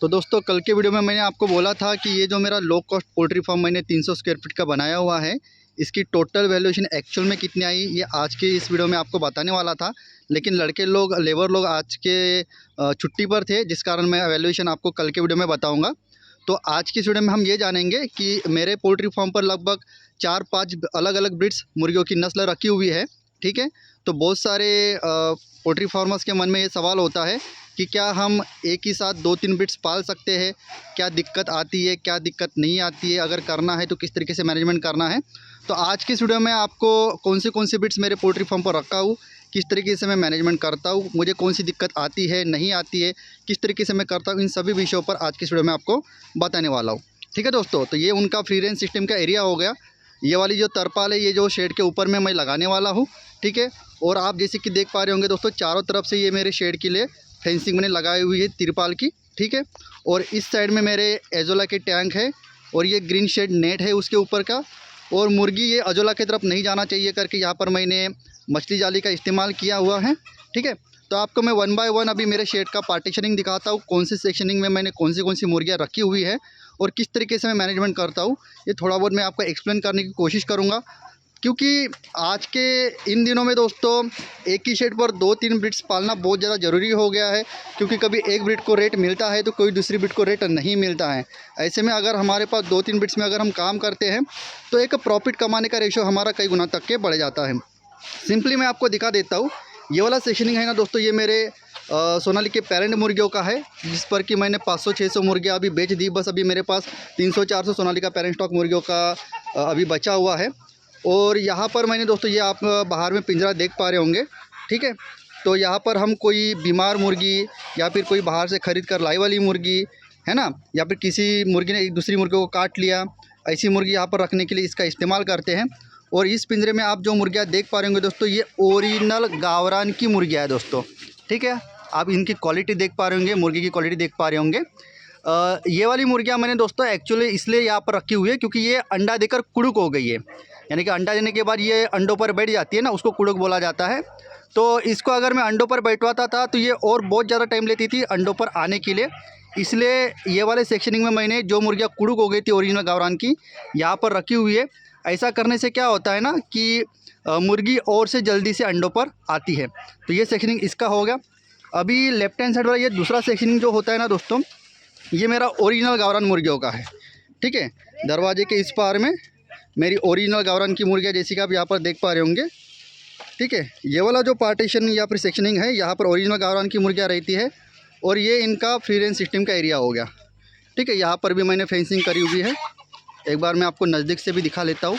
तो दोस्तों कल के वीडियो में मैंने आपको बोला था कि ये जो मेरा लो कॉस्ट पोल्ट्री फार्म मैंने 300 स्क्वायर फीट का बनाया हुआ है, इसकी टोटल वैल्यूएशन एक्चुअल में कितनी आई ये आज के इस वीडियो में आपको बताने वाला था। लेकिन लड़के लोग लेबर लोग आज के छुट्टी पर थे, जिस कारण मैं वैल्यूएशन आपको कल के वीडियो में बताऊँगा। तो आज की इस वीडियो में हम ये जानेंगे कि मेरे पोल्ट्री फार्म पर लगभग 4-5 अलग अलग ब्रीड्स मुर्गियों की नस्ल रखी हुई है। ठीक है, तो बहुत सारे पोल्ट्री फार्मर्स के मन में ये सवाल होता है कि क्या हम एक ही साथ 2-3 ब्रीड्स पाल सकते हैं, क्या दिक्कत आती है, क्या दिक्कत नहीं आती है, अगर करना है तो किस तरीके से मैनेजमेंट करना है। तो आज की इस वीडियो में आपको कौन से ब्रीड्स मेरे पोल्ट्री फार्म पर रखा हूँ, किस तरीके से मैं मैनेजमेंट करता हूँ, मुझे कौन सी दिक्कत आती है नहीं आती है, किस तरीके से मैं करता हूँ, इन सभी विषयों पर आज की इस वीडियो में आपको बताने वाला हूँ। ठीक है दोस्तों, तो ये उनका फ्री रेंज सिस्टम का एरिया हो गया। ये वाली जो तरपाल है ये जो शेड के ऊपर में मैं लगाने वाला हूँ। ठीक है, और आप जैसे कि देख पा रहे होंगे दोस्तों, चारों तरफ से ये मेरे शेड के लिए फेंसिंग मैंने लगाई हुई है तिरपाल की। ठीक है, और इस साइड में मेरे एजोला के टैंक है और ये ग्रीन शेड नेट है उसके ऊपर का। और मुर्गी ये अजोला की तरफ नहीं जाना चाहिए करके यहाँ पर मैंने मछली जाली का इस्तेमाल किया हुआ है। ठीक है, तो आपको मैं 1 बाय 1 अभी मेरे शेड का पार्टीशनिंग दिखाता हूँ, कौन सी सेक्शनिंग में मैंने कौन सी मुर्गियाँ रखी हुई है और किस तरीके से मैं मैनेजमेंट करता हूँ। ये थोड़ा बहुत मैं आपको एक्सप्लेन करने की कोशिश करूँगा, क्योंकि आज के इन दिनों में दोस्तों एक ही शेड पर 2-3 ब्रीड्स पालना बहुत ज़्यादा ज़रूरी हो गया है। क्योंकि कभी एक ब्रीड को रेट मिलता है तो कोई दूसरी ब्रीड को रेट नहीं मिलता है। ऐसे में अगर हमारे पास 2-3 ब्रीड्स में अगर हम काम करते हैं तो एक प्रॉफिट कमाने का रेशो हमारा कई गुना तक के बढ़ जाता है। सिंपली मैं आपको दिखा देता हूँ। ये वाला सेक्शनिंग है ना दोस्तों, ये मेरे सोनाली के पेरेंट मुर्गियों का है, जिस पर कि मैंने 500-600 मुर्गियाँ अभी बेच दी। बस अभी मेरे पास 300-400 सोनाली का पेरेंट स्टॉक मुर्गियों का अभी बचा हुआ है। और यहाँ पर मैंने दोस्तों ये आप बाहर में पिंजरा देख पा रहे होंगे। ठीक है, तो यहाँ पर हम कोई बीमार मुर्गी या फिर कोई बाहर से ख़रीद कर लाई वाली मुर्गी है ना, या फिर किसी मुर्गी ने एक दूसरी मुर्गी को काट लिया, ऐसी मुर्गी यहाँ पर रखने के लिए इसका इस्तेमाल करते हैं। और इस पिंजरे में आप जो मुर्गियाँ देख पा रहे होंगे दोस्तों, ये ओरिजिनल गावरान की मुर्गियाँ है दोस्तों। ठीक है, आप इनकी क्वालिटी देख पा रहे होंगे, मुर्गी की क्वालिटी देख पा रहे होंगे। ये वाली मुर्गियाँ मैंने दोस्तों एक्चुअली इसलिए यहाँ पर रखी हुई है क्योंकि ये अंडा देकर कुड़ुक हो गई है। यानी कि अंडा देने के बाद ये अंडों पर बैठ जाती है ना, उसको कुड़ुक बोला जाता है। तो इसको अगर मैं अंडों पर बैठवाता था तो ये और बहुत ज़्यादा टाइम लेती थी अंडों पर आने के लिए। इसलिए ये वाले सेक्शनिंग में मैंने जो मुर्गियाँ कुड़ुक हो गई थी ओरिजिनल गावरान की, यहाँ पर रखी हुई है। ऐसा करने से क्या होता है ना कि मुर्गी और से जल्दी से अंडों पर आती है। तो ये सेक्शनिंग इसका हो गया। अभी लेफ्ट हैंड साइड वाला ये दूसरा सेक्शनिंग जो होता है ना दोस्तों, ये मेरा ओरिजिनल गावरान मुर्गियों का है। ठीक है, दरवाजे के इस पार में मेरी ओरिजिनल गावरान की मुर्गियाँ जैसी कि आप यहाँ पर देख पा रहे होंगे। ठीक है, ये वाला जो पार्टीशन या फिर सेक्शनिंग है, यहाँ पर ओरिजिनल गावरान की मुर्गियाँ रहती है और ये इनका फ्री रेंज सिस्टम का एरिया हो गया। ठीक है, यहाँ पर भी मैंने फेंसिंग करी हुई है, एक बार मैं आपको नज़दीक से भी दिखा लेता हूँ।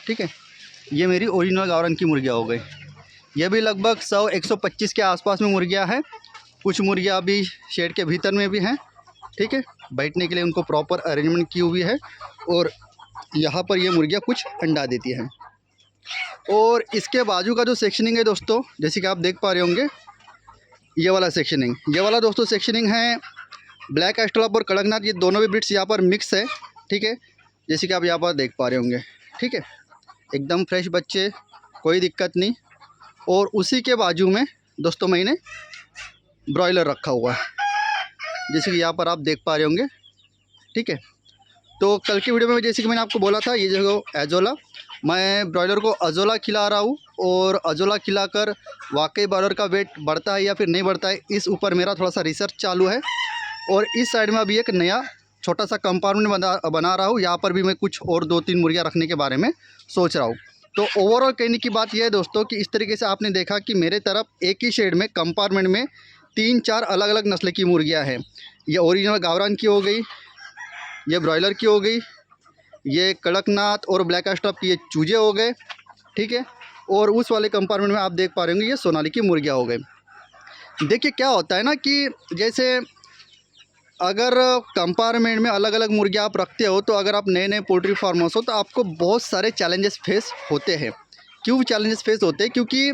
ठीक है, ये मेरी ओरिजिनल गावरान की मुर्गियाँ हो गई। ये भी लगभग 100-125 के आसपास में मुर्गियाँ हैं। कुछ मुर्गियाँ अभी शेड के भीतर में भी हैं। ठीक है, बैठने के लिए उनको प्रॉपर अरेंजमेंट की हुई है और यहाँ पर ये मुर्गियाँ कुछ अंडा देती हैं। और इसके बाजू का जो सेक्शनिंग है दोस्तों, जैसे कि आप देख पा रहे होंगे, ये वाला सेक्शनिंग, ये वाला दोस्तों सेक्शनिंग है ब्लैक एस्ट्रोलैप और कड़कनाथ। ये दोनों भी ब्रीड्स यहाँ पर मिक्स है। ठीक है, जैसे कि आप यहाँ पर देख पा रहे होंगे। ठीक है, एकदम फ्रेश बच्चे, कोई दिक्कत नहीं। और उसी के बाजू में दोस्तों मैंने ब्रॉयलर रखा हुआ है, जैसे कि यहाँ पर आप देख पा रहे होंगे। ठीक है, तो कल की वीडियो में जैसे कि मैंने आपको बोला था, ये जो एजोला, मैं ब्रॉयलर को अजोला खिला रहा हूँ। और अजोला खिलाकर वाकई ब्रॉयलर का वेट बढ़ता है या फिर नहीं बढ़ता है, इस ऊपर मेरा थोड़ा सा रिसर्च चालू है। और इस साइड में अभी एक नया छोटा सा कंपार्टमेंट बना रहा हूँ, यहाँ पर भी मैं कुछ और 2-3 मुर्गियाँ रखने के बारे में सोच रहा हूँ। तो ओवरऑल कहने की बात यह है दोस्तों कि इस तरीके से आपने देखा कि मेरे तरफ एक ही शेड में कंपार्टमेंट में 3-4 अलग अलग नस्ल की मुर्गियाँ हैं। ये ओरिजिनल गावरान की हो गई, ये ब्रॉयलर की हो गई, ये कड़कनाथ और ब्लैक एस्ट्रोलैप की ये चूजे हो गए। ठीक है, और उस वाले कंपार्टमेंट में आप देख पा रहे होंगे ये सोनाली की मुर्गियाँ हो गई। देखिए क्या होता है ना कि जैसे अगर कंपार्टमेंट में अलग अलग मुर्गियाँ आप रखते हो, तो अगर आप नए नए पोल्ट्री फार्मर्स हो तो आपको बहुत सारे चैलेंजेस फेस होते हैं। क्यों चैलेंजेस फेस होते हैं? क्योंकि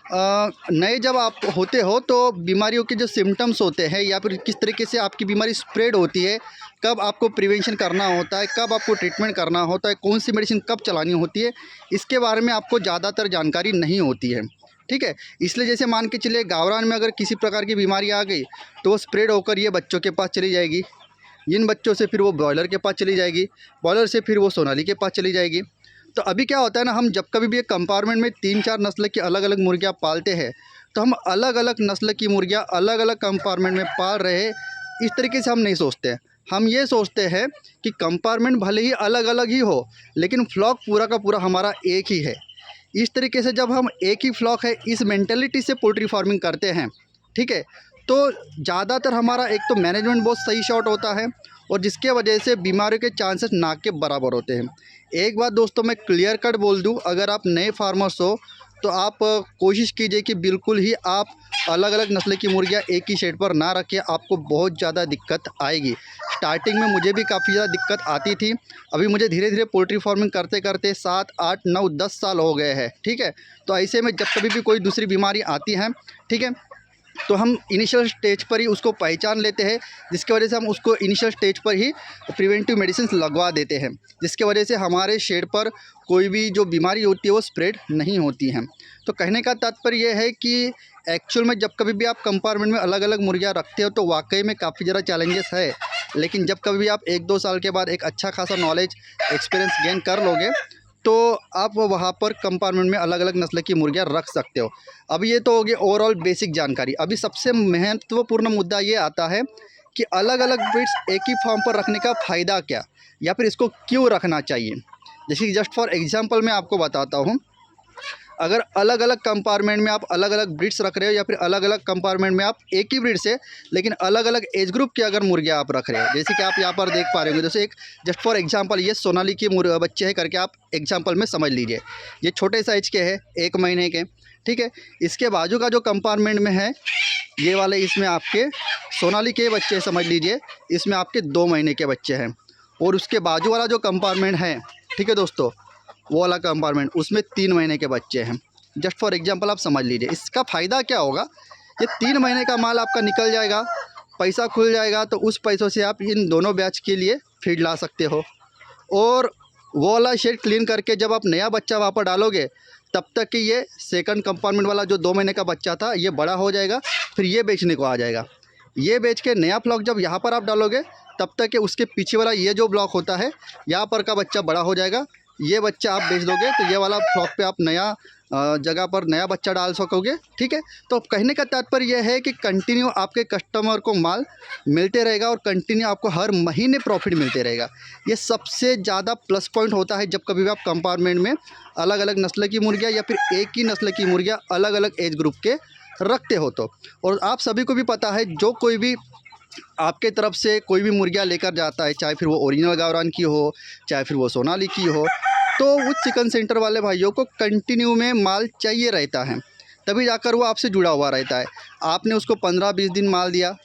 नए जब आप होते हो तो बीमारियों के जो सिम्टम्स होते हैं या फिर किस तरीके से आपकी बीमारी स्प्रेड होती है, कब आपको प्रिवेंशन करना होता है, कब आपको ट्रीटमेंट करना होता है, कौन सी मेडिसिन कब चलानी होती है, इसके बारे में आपको ज़्यादातर जानकारी नहीं होती है। ठीक है। इसलिए जैसे मान के चलिए गावरान में अगर किसी प्रकार की बीमारी आ गई तो वो स्प्रेड होकर ये बच्चों के पास चली जाएगी, इन बच्चों से फिर वो ब्रॉयलर के पास चली जाएगी, ब्रॉयलर से फिर वो सोनाली के पास चली जाएगी। तो अभी क्या होता है ना, हम जब कभी भी एक कंपार्टमेंट में 3-4 नस्ल की अलग अलग मुर्गियाँ पालते हैं तो हम अलग अलग नस्ल की मुर्गियाँ अलग अलग कंपार्टमेंट में पाल रहे, इस तरीके से हम नहीं सोचते हैं। हम ये सोचते हैं कि कंपार्टमेंट भले ही अलग अलग ही हो लेकिन फ्लॉक पूरा का पूरा हमारा एक ही है। इस तरीके से जब हम एक ही फ्लॉक है इस मेंटेलिटी से पोल्ट्री फार्मिंग करते हैं, ठीक है, तो ज़्यादातर हमारा एक तो मैनेजमेंट बहुत सही शॉट होता है और जिसके वजह से बीमारियों के चांसेस ना के बराबर होते हैं। एक बात दोस्तों मैं क्लियर कट बोल दूं, अगर आप नए फार्मर्स हो तो आप कोशिश कीजिए कि बिल्कुल ही आप अलग अलग नस्ल की मुर्गियाँ एक ही शेड पर ना रखें, आपको बहुत ज़्यादा दिक्कत आएगी। स्टार्टिंग में मुझे भी काफ़ी ज़्यादा दिक्कत आती थी, अभी मुझे धीरे धीरे पोल्ट्री फार्मिंग करते करते 7, 8, 9, 10 साल हो गए हैं, ठीक है। तो ऐसे में जब कभी भी कोई दूसरी बीमारी आती है, ठीक है, तो हम इनिशियल स्टेज पर ही उसको पहचान लेते हैं, जिसकी वजह से हम उसको इनिशियल स्टेज पर ही प्रिवेंटिव मेडिसिन लगवा देते हैं, जिसके वजह से हमारे शेड पर कोई भी जो बीमारी होती है वो स्प्रेड नहीं होती हैं। तो कहने का तात्पर्य यह है कि एक्चुअल में जब कभी भी आप कंपार्टमेंट में अलग अलग मुर्गियाँ रखते हो तो वाकई में काफ़ी ज़्यादा चैलेंजेस है, लेकिन जब कभी भी आप 1-2 साल के बाद एक अच्छा खासा नॉलेज एक्सपीरियंस गेन कर लोगे तो आप वहाँ पर कंपार्टमेंट में अलग अलग नस्ल की मुर्गियाँ रख सकते हो। अब ये तो हो गई ओवरऑल बेसिक जानकारी। अभी सबसे महत्वपूर्ण मुद्दा ये आता है कि अलग अलग ब्रीड्स एक ही फार्म पर रखने का फ़ायदा क्या, या फिर इसको क्यों रखना चाहिए। जैसे कि जस्ट फॉर एग्जांपल मैं आपको बताता हूँ, अगर अलग अलग कंपार्टमेंट में आप अलग अलग ब्रीड्स रख रहे हो या फिर अलग अलग कंपार्टमेंट में आप एक ही ब्रीड से लेकिन अलग अलग एज ग्रुप की अगर मुर्गियाँ आप रख रहे हो, जैसे कि आप यहाँ पर देख पा रहे होंगे, जैसे एक जस्ट फॉर एग्जांपल ये सोनाली की बच्चे हैं करके आप एग्जांपल में समझ लीजिए। ये छोटे साइज के हैं, 1 महीने के, ठीक है। इसके बाजू का जो कंपार्टमेंट में है ये वाले, इसमें आपके सोनाली के बच्चे समझ लीजिए, इसमें आपके 2 महीने के बच्चे हैं। और उसके बाजू वाला जो कंपार्टमेंट है, ठीक है दोस्तों, वो वाला कंपार्टमेंट उसमें 3 महीने के बच्चे हैं। जस्ट फॉर एग्जांपल आप समझ लीजिए। इसका फ़ायदा क्या होगा, ये 3 महीने का माल आपका निकल जाएगा, पैसा खुल जाएगा, तो उस पैसों से आप इन दोनों बैच के लिए फीड ला सकते हो। और वो वाला शेड क्लीन करके जब आप नया बच्चा वहाँ पर डालोगे तब तक कि ये सेकंड कंपार्टमेंट वाला जो 2 महीने का बच्चा था ये बड़ा हो जाएगा, फिर ये बेचने को आ जाएगा। ये बेच के नया फ्लॉक जब यहाँ पर आप डालोगे तब तक कि उसके पीछे वाला ये जो ब्लॉक होता है यहाँ पर का बच्चा बड़ा हो जाएगा, ये बच्चा आप बेच दोगे तो ये वाला फ्लॉक पे आप नया जगह पर नया बच्चा डाल सकोगे, ठीक है। तो कहने का तात्पर्य यह है कि कंटिन्यू आपके कस्टमर को माल मिलते रहेगा और कंटिन्यू आपको हर महीने प्रॉफिट मिलते रहेगा। ये सबसे ज़्यादा प्लस पॉइंट होता है जब कभी भी आप कंपार्टमेंट में अलग अलग नस्ल की मुर्गियाँ या फिर एक ही नस्ल की मुर्गियाँ अलग अलग एज ग्रुप के रखते हो तो। और आप सभी को भी पता है, जो कोई भी आपके तरफ से कोई भी मुर्गियाँ लेकर जाता है, चाहे फिर वो ओरिजिनल गावरान की हो चाहे फिर वो सोनाली की हो, तो उस चिकन सेंटर वाले भाइयों को कंटिन्यू में माल चाहिए रहता है, तभी जाकर वो आपसे जुड़ा हुआ रहता है। आपने उसको 15-20 दिन माल दिया,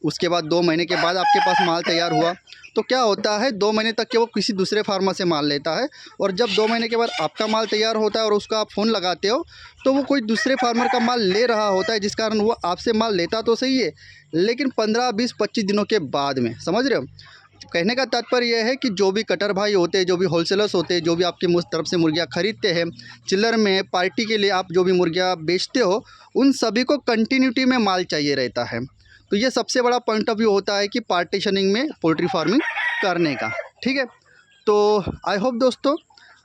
उसके बाद 2 महीने के बाद आपके पास माल तैयार हुआ, तो क्या होता है 2 महीने तक के वो किसी दूसरे फार्मर से माल लेता है, और जब 2 महीने के बाद आपका माल तैयार होता है और उसका आप फ़ोन लगाते हो तो वो कोई दूसरे फार्मर का माल ले रहा होता है, जिस कारण वो आपसे माल लेता तो सही है लेकिन 15, 20, 25 दिनों के बाद में, समझ रहे हो। कहने का तात्पर्य यह है कि जो भी कटर भाई होते हैं, जो भी होलसेलर्स होते हैं, जो भी आपकी मुझ तरफ से मुर्गियाँ खरीदते हैं, चिल्लर में पार्टी के लिए आप जो भी मुर्गियाँ बेचते हो, उन सभी को कंटिन्यूटी में माल चाहिए रहता है। तो ये सबसे बड़ा पॉइंट ऑफ व्यू होता है कि पार्टीशनिंग में पोल्ट्री फार्मिंग करने का, ठीक है। तो आई होप दोस्तों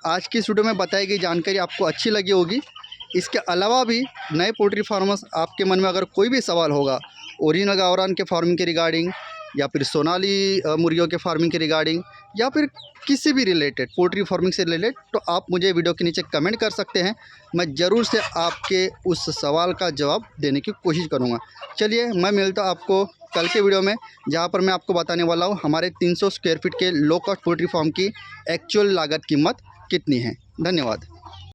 आज की इस वीडियो में बताई गई जानकारी आपको अच्छी लगी होगी। इसके अलावा भी नए पोल्ट्री फार्मर्स आपके मन में अगर कोई भी सवाल होगा ओरिजिनल गावरान के फार्मिंग के रिगार्डिंग या फिर सोनाली मुर्गियों के फार्मिंग के रिगार्डिंग या फिर किसी भी रिलेटेड पोल्ट्री फार्मिंग से रिलेटेड, तो आप मुझे वीडियो के नीचे कमेंट कर सकते हैं। मैं ज़रूर से आपके उस सवाल का जवाब देने की कोशिश करूँगा। चलिए मैं मिलता हूँ आपको कल के वीडियो में, जहाँ पर मैं आपको बताने वाला हूँ हमारे 300 स्क्वायर फीट के लो कॉस्ट पोल्ट्री फार्म की एक्चुअल लागत कीमत कितनी है। धन्यवाद।